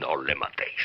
No le matéis.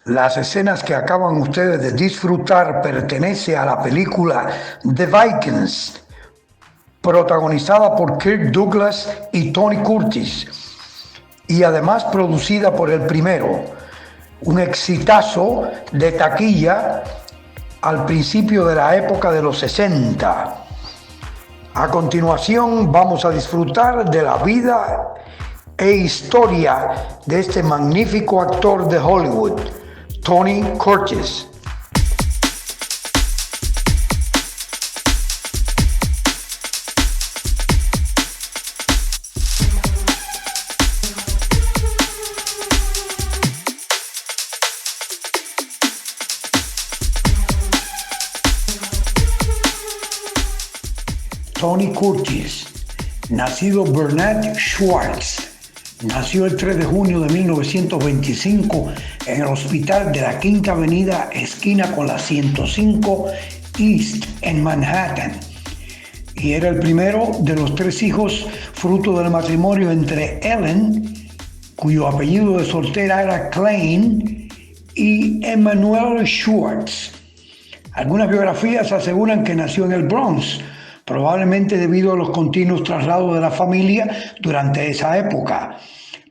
Las escenas que acaban ustedes de disfrutar pertenecen a la película The Vikings, protagonizada por Kirk Douglas y Tony Curtis, y además producida por El Primero, un exitazo de taquilla al principio de la época de los 60. A continuación vamos a disfrutar de la vida e historia de este magnífico actor de Hollywood, Tony Curtis. Tony Curtis, nacido Bernard Schwartz, nació el 3 de junio de 1925 en el hospital de la Quinta Avenida, esquina con la 105 East en Manhattan, y era el primero de los 3 hijos fruto del matrimonio entre Ellen, cuyo apellido de soltera era Klein, y Emanuel Schwartz. Algunas biografías aseguran que nació en el Bronx, probablemente debido a los continuos traslados de la familia durante esa época,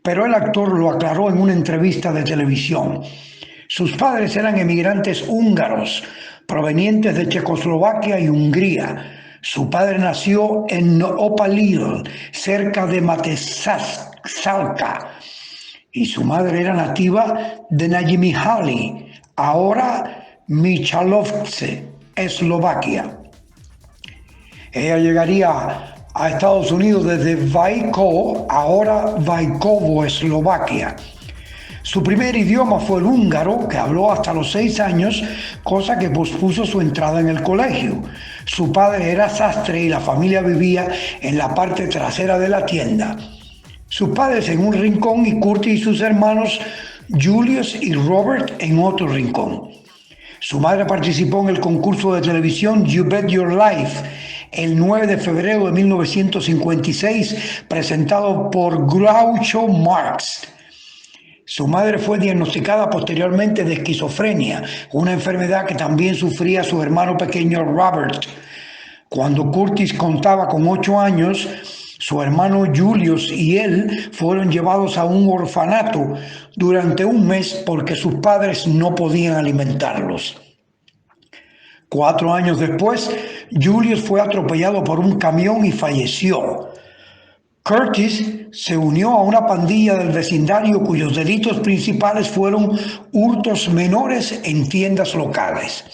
pero el actor lo aclaró en una entrevista de televisión. Sus padres eran emigrantes húngaros provenientes de Checoslovaquia y Hungría. Su padre nació en Opalil, cerca de Matesalka, y su madre era nativa de Najimihali, ahora Michalovce, Eslovaquia. Ella llegaría a Estados Unidos desde Vaiko, ahora Vaikovo, Eslovaquia. Su primer idioma fue el húngaro, que habló hasta los 6 años, cosa que pospuso su entrada en el colegio. Su padre era sastre y la familia vivía en la parte trasera de la tienda. Sus padres en un rincón y Curtis y sus hermanos Julius y Robert en otro rincón. Su madre participó en el concurso de televisión You Bet Your Life el 9 de febrero de 1956, presentado por Groucho Marx. Su madre fue diagnosticada posteriormente de esquizofrenia, una enfermedad que también sufría su hermano pequeño Robert. Cuando Curtis contaba con 8 años, su hermano Julius y él fueron llevados a un orfanato durante un mes porque sus padres no podían alimentarlos. 4 años después, Julius fue atropellado por un camión y falleció. Curtis se unió a una pandilla del vecindario cuyos delitos principales fueron hurtos menores en tiendas locales.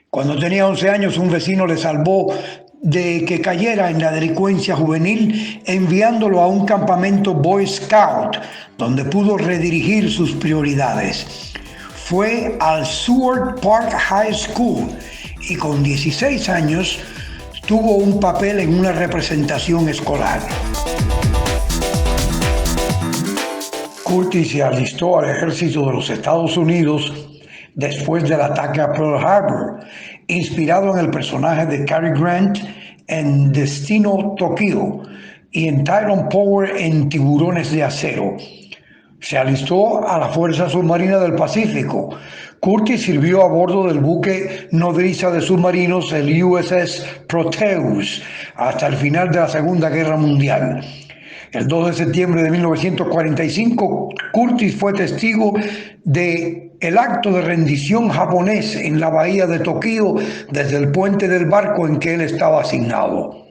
Cuando tenía 11 años, un vecino le salvó de que cayera en la delincuencia juvenil, enviándolo a un campamento Boy Scout, donde pudo redirigir sus prioridades. Fue al Seward Park High School y con 16 años tuvo un papel en una representación escolar. Curtis se alistó al ejército de los Estados Unidos después del ataque a Pearl Harbor, inspirado en el personaje de Cary Grant en Destino Tokio y en Tyrone Power en Tiburones de Acero. Se alistó a la Fuerza Submarina del Pacífico. Curtis sirvió a bordo del buque nodriza de submarinos, el USS Proteus, hasta el final de la Segunda Guerra Mundial. El 2 de septiembre de 1945, Curtis fue testigo de el acto de rendición japonés en la bahía de Tokio desde el puente del barco en que él estaba asignado.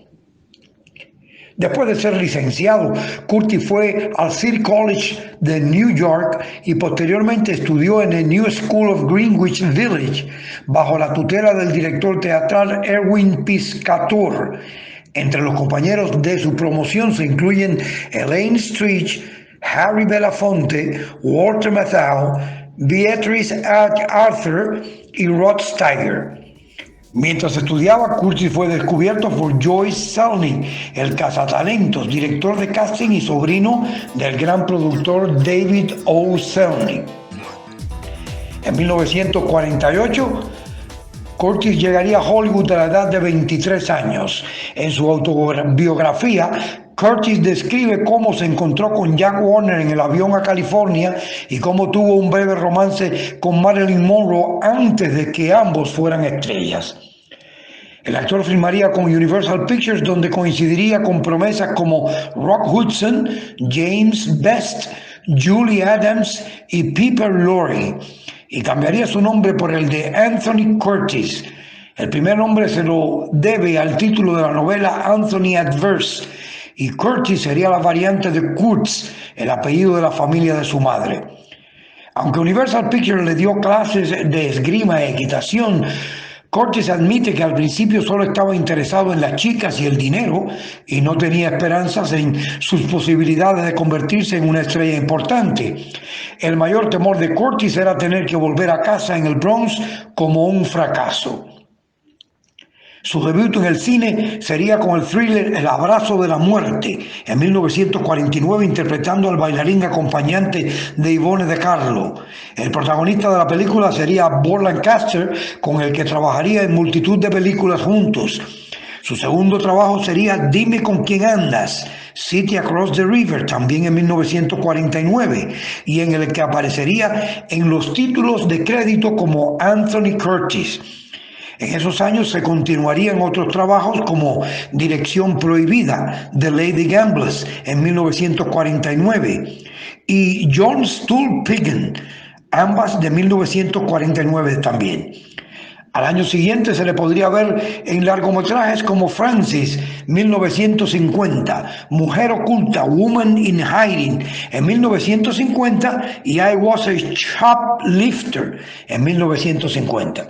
Después de ser licenciado, Curtis fue al City College de New York y posteriormente estudió en el New School of Greenwich Village bajo la tutela del director teatral Erwin Piscator. Entre los compañeros de su promoción se incluyen Elaine Stritch, Harry Belafonte, Walter Matthau, Beatrice Arthur y Rod Steiger. Mientras estudiaba, Curtis fue descubierto por Joyce Selnick, el cazatalentos, director de casting y sobrino del gran productor David O. Selnick. En 1948, Curtis llegaría a Hollywood a la edad de 23 años. En su autobiografía, Curtis describe cómo se encontró con Jack Warner en el avión a California y cómo tuvo un breve romance con Marilyn Monroe antes de que ambos fueran estrellas. El actor firmaría con Universal Pictures, donde coincidiría con promesas como Rock Hudson, James Best, Julie Adams y Piper Laurie, y cambiaría su nombre por el de Anthony Curtis. El primer nombre se lo debe al título de la novela Anthony Adverse, y Curtis sería la variante de Kurtz, el apellido de la familia de su madre. Aunque Universal Pictures le dio clases de esgrima e equitación, Curtis admite que al principio solo estaba interesado en las chicas y el dinero y no tenía esperanzas en sus posibilidades de convertirse en una estrella importante. El mayor temor de Curtis era tener que volver a casa en el Bronx como un fracaso. Su debut en el cine sería con el thriller El abrazo de la muerte, en 1949, interpretando al bailarín acompañante de Yvonne De Carlo. El protagonista de la película sería Burt Lancaster, con el que trabajaría en multitud de películas juntos. Su segundo trabajo sería Dime con quién andas, City Across the River, también en 1949, y en el que aparecería en los títulos de crédito como Anthony Curtis. En esos años se continuarían otros trabajos como Dirección Prohibida, The Lady Gamblers, en 1949, y John Stool Pigeon, ambas de 1949 también. Al año siguiente se le podría ver en largometrajes como Francis, 1950, Mujer Oculta, Woman in Hiding, en 1950, y I Was a Shoplifter, en 1950.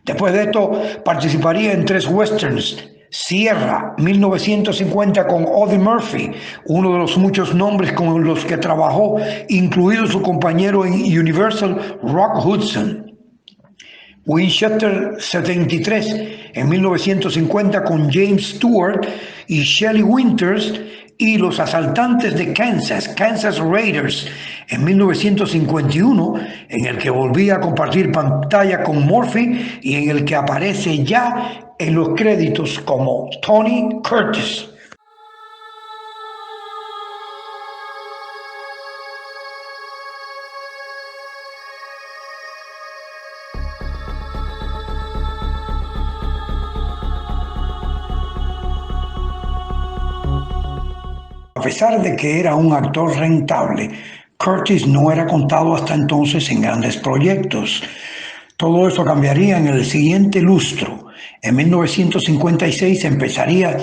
Después de esto participaría en 3 westerns: Sierra, 1950, con Audie Murphy, uno de los muchos nombres con los que trabajó, incluido su compañero en Universal, Rock Hudson. Winchester 73, en 1950, con James Stewart y Shelley Winters, y Los Asaltantes de Kansas, Kansas Raiders, en 1951, en el que volvía a compartir pantalla con Murphy y en el que aparece ya en los créditos como Tony Curtis. A pesar de que era un actor rentable, Curtis no era contado hasta entonces en grandes proyectos. Todo eso cambiaría en el siguiente lustro. En 1956 empezaría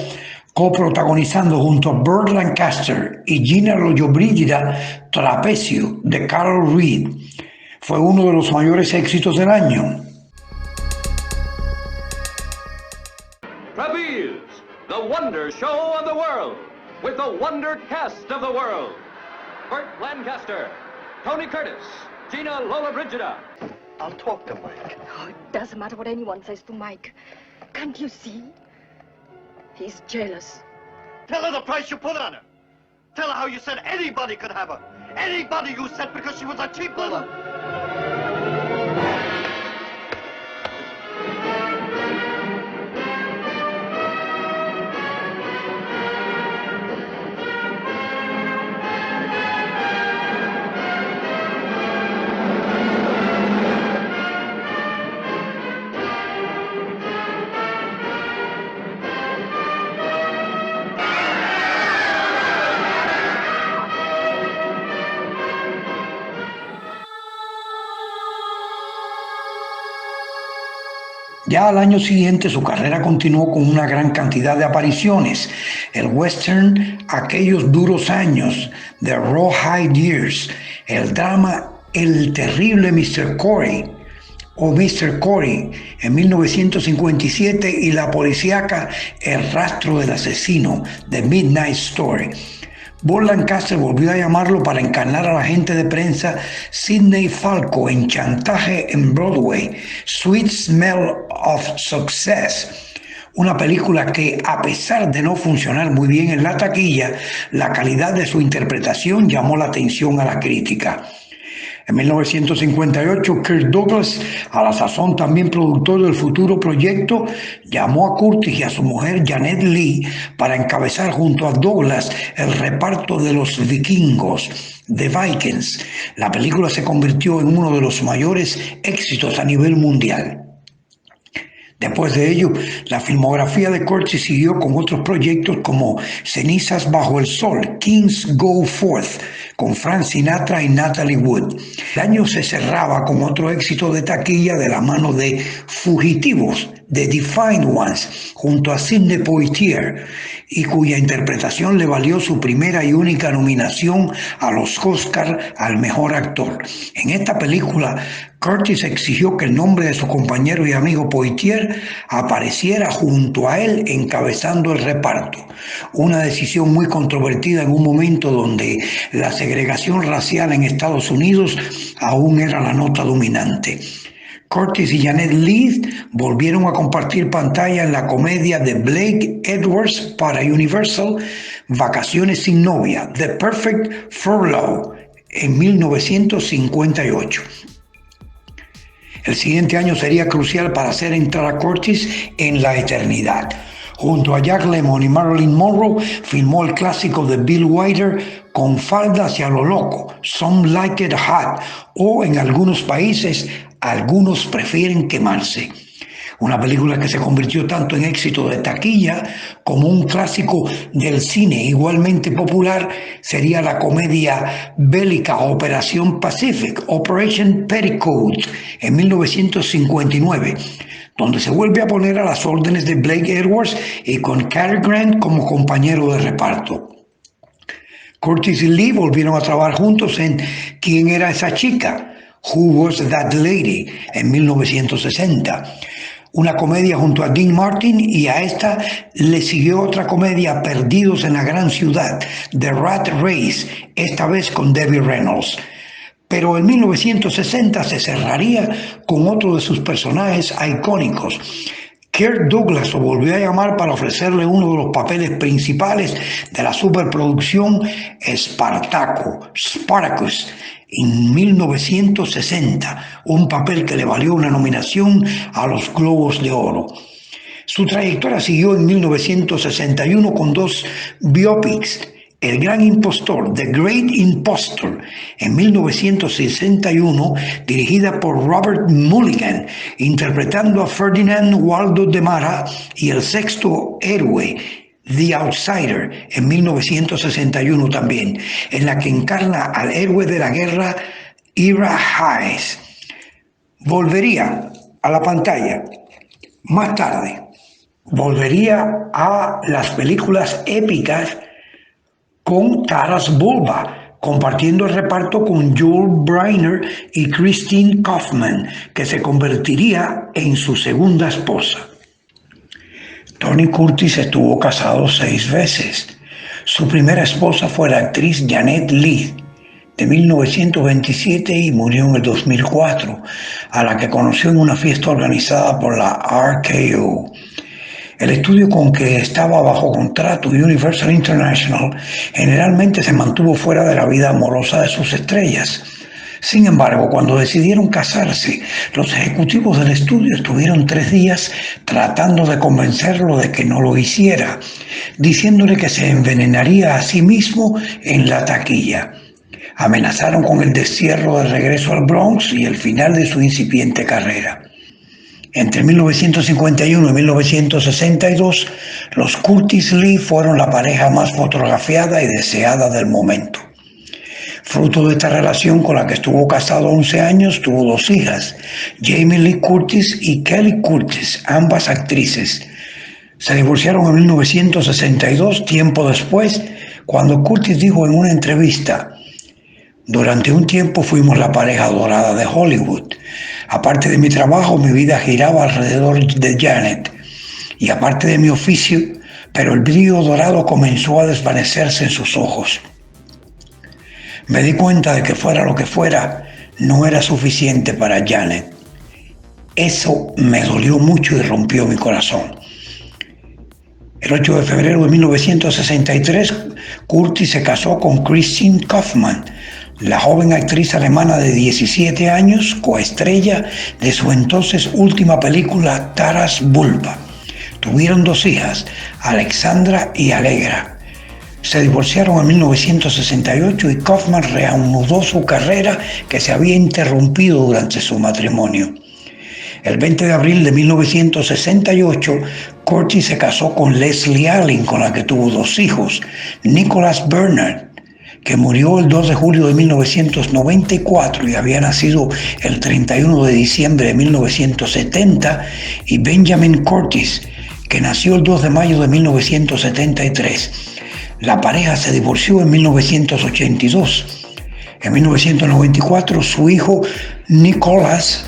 coprotagonizando junto a Burt Lancaster y Gina Lollobrigida Trapecio, de Carol Reed. Fue uno de los mayores éxitos del año. Trapeze, the wonder show of the world, with the wonder cast of the world. Burt Lancaster, Tony Curtis, Gina Lollobrigida. I'll talk to Mike. Oh, it doesn't matter what anyone says to Mike. Can't you see? He's jealous. Tell her the price you put on her. Tell her how you said anybody could have her. Anybody you said because she was a cheap little... Ya al año siguiente su carrera continuó con una gran cantidad de apariciones. El western Aquellos duros años, The Rawhide Years, el drama El terrible Mr. Corey o Mr. Corey en 1957 y la policíaca El rastro del asesino, The Midnight Story. Bob Lancaster volvió a llamarlo para encarnar al agente de prensa Sidney Falco en Chantaje en Broadway, Sweet Smell of Success, una película que, a pesar de no funcionar muy bien en la taquilla, la calidad de su interpretación llamó la atención a la crítica. En 1958, Kirk Douglas, a la sazón también productor del futuro proyecto, llamó a Curtis y a su mujer Janet Leigh para encabezar junto a Douglas el reparto de Los Vikingos, The Vikings. La película se convirtió en uno de los mayores éxitos a nivel mundial. Después de ello, la filmografía de Curtis siguió con otros proyectos como Cenizas bajo el sol, Kings Go Forth, con Frank Sinatra y Natalie Wood. El año se cerraba con otro éxito de taquilla de la mano de Fugitivos, The Defiant Ones, junto a Sidney Poitier, y cuya interpretación le valió su primera y única nominación a los Oscar al mejor actor. En esta película, Curtis exigió que el nombre de su compañero y amigo Poitier apareciera junto a él encabezando el reparto, una decisión muy controvertida en un momento donde la segregación racial en Estados Unidos aún era la nota dominante. Curtis y Janet Leigh volvieron a compartir pantalla en la comedia de Blake Edwards para Universal, Vacaciones sin novia, The Perfect Furlough, en 1958. El siguiente año sería crucial para hacer entrar a Curtis en la eternidad. Junto a Jack Lemmon y Marilyn Monroe, filmó el clásico de Bill Wilder Con falda hacia lo loco, Some Like It Hot, o en algunos países, Algunos prefieren quemarse. Una película que se convirtió tanto en éxito de taquilla como un clásico del cine igualmente popular sería la comedia bélica Operación Pacific, Operation Petticoat, en 1959, donde se vuelve a poner a las órdenes de Blake Edwards y con Cary Grant como compañero de reparto. Curtis y Leigh volvieron a trabajar juntos en ¿Quién era esa chica? Who Was That Lady? En 1960. Una comedia junto a Dean Martin, y a esta le siguió otra comedia, Perdidos en la Gran Ciudad, The Rat Race, esta vez con Debbie Reynolds. Pero en 1960 se cerraría con otro de sus personajes icónicos. Kirk Douglas lo volvió a llamar para ofrecerle uno de los papeles principales de la superproducción Spartacus, en 1960, un papel que le valió una nominación a los Globos de Oro. Su trayectoria siguió en 1961 con dos biopics, El Gran Impostor, The Great Impostor, en 1961, dirigida por Robert Mulligan, interpretando a Ferdinand Waldo de Mara, y El Sexto Héroe, The Outsider, en 1961 también, en la que encarna al héroe de la guerra Ira Hayes. Volvería a la pantalla más tarde. Volvería a las películas épicas con Taras Bulba, compartiendo el reparto con Joel Brynner y Christine Kaufman, que se convertiría en su segunda esposa. Tony Curtis estuvo casado 6 veces. Su primera esposa fue la actriz Janet Leigh, de 1927, y murió en el 2004, a la que conoció en una fiesta organizada por la RKO. El estudio con que estaba bajo contrato, Universal International, generalmente se mantuvo fuera de la vida amorosa de sus estrellas. Sin embargo, cuando decidieron casarse, los ejecutivos del estudio estuvieron 3 días tratando de convencerlo de que no lo hiciera, diciéndole que se envenenaría a sí mismo en la taquilla. Amenazaron con el destierro de regreso al Bronx y el final de su incipiente carrera. Entre 1951 y 1962, los Curtis Leigh fueron la pareja más fotografiada y deseada del momento. Fruto de esta relación, con la que estuvo casado 11 años, tuvo 2 hijas, Jamie Lee Curtis y Kelly Curtis, ambas actrices. Se divorciaron en 1962, tiempo después, cuando Curtis dijo en una entrevista: durante un tiempo fuimos la pareja dorada de Hollywood. Aparte de mi trabajo, mi vida giraba alrededor de Janet. Y aparte de mi oficio, pero el brillo dorado comenzó a desvanecerse en sus ojos. Me di cuenta de que fuera lo que fuera, no era suficiente para Janet. Eso me dolió mucho y rompió mi corazón. El 8 de febrero de 1963, Curtis se casó con Christine Kaufmann, la joven actriz alemana de 17 años, coestrella de su entonces última película Taras Bulba. Tuvieron 2 hijas, Alexandra y Allegra. Se divorciaron en 1968 y Kaufmann reanudó su carrera que se había interrumpido durante su matrimonio. El 20 de abril de 1968, Curtis se casó con Leslie Allen, con la que tuvo 2 hijos, Nicholas Bernard, que murió el 2 de julio de 1994 y había nacido el 31 de diciembre de 1970, y Benjamin Curtis, que nació el 2 de mayo de 1973. La pareja se divorció en 1982. En 1994, su hijo Nicholas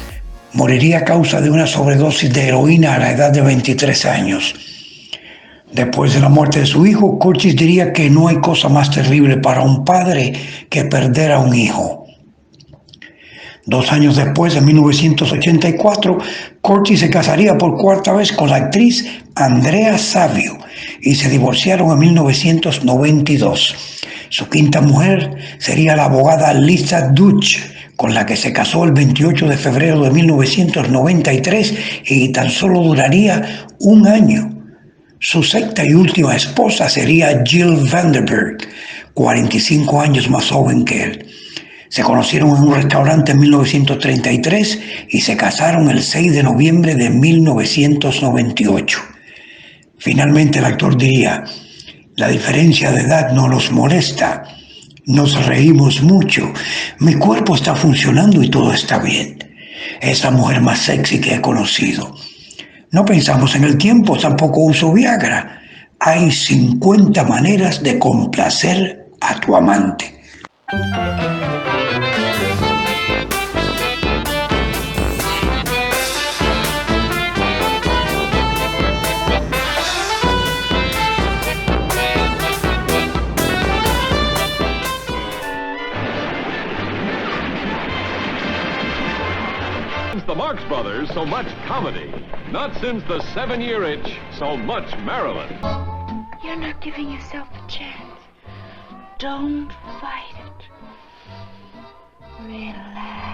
moriría a causa de una sobredosis de heroína a la edad de 23 años. Después de la muerte de su hijo, Curtis diría que no hay cosa más terrible para un padre que perder a un hijo. 2 años después, en 1984, Curtis se casaría por 4ª vez con la actriz Andrea Savio y se divorciaron en 1992. Su 5ª mujer sería la abogada Lisa Dutch, con la que se casó el 28 de febrero de 1993 y tan solo duraría 1 año. Su 6ª y última esposa sería Jill Vanderberg, 45 años más joven que él. Se conocieron en un restaurante en 1933 y se casaron el 6 de noviembre de 1998. Finalmente el actor diría: la diferencia de edad no nos molesta. Nos reímos mucho. Mi cuerpo está funcionando y todo está bien. Es la mujer más sexy que he conocido. No pensamos en el tiempo, tampoco uso Viagra. Hay 50 maneras de complacer a tu amante. The Marx Brothers, so much comedy. Not since the 7-year itch, so much Marilyn. You're not giving yourself a chance. Don't fight it. Relax.